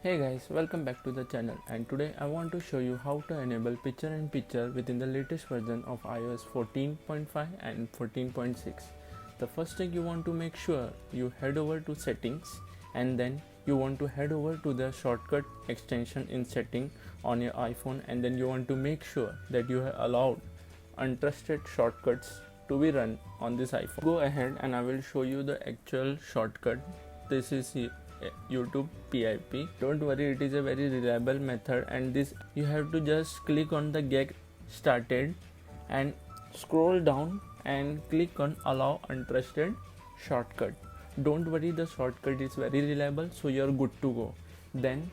Hey guys, welcome back to the channel, and today I want to show you how to enable picture-in-picture within the latest version of iOS 14.5 and 14.6. The first thing you want to make sure you head over to settings, and then you want to head over to the shortcut extension in setting on your iPhone, and then you want to make sure that you have allowed untrusted shortcuts to be run on this iPhone. Go ahead and I will show you the actual shortcut. This is YouTube PiP. Don't worry, it is a very reliable method, and this you have to just click on the get started and scroll down and click on allow untrusted shortcut. Don't worry, the shortcut is very reliable, so you're good to go. Then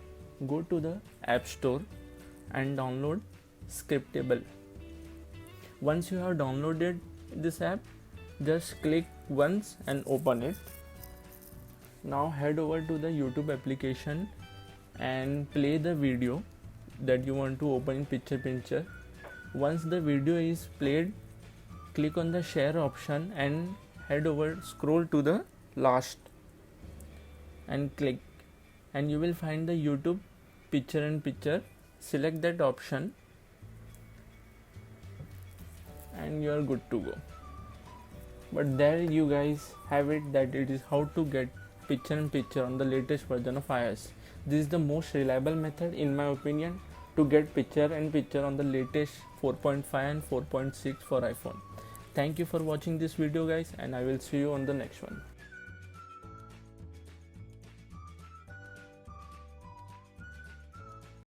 go to the App Store and download Scriptable. Once you have downloaded this app, just click once and open it. Now head over to the YouTube application and play the video that you want to open in picture. Once the video is played, click on the share option and head over, scroll to the last and click, and you will find the YouTube picture-in-picture. Select that option and you are good to go. But there you guys have it, that it is how to get picture-in-picture on the latest version of iOS. This is the most reliable method in my opinion to get picture-in-picture on the latest 4.5 and 4.6 for iPhone. Thank you for watching this video guys, and I will see you on the next one.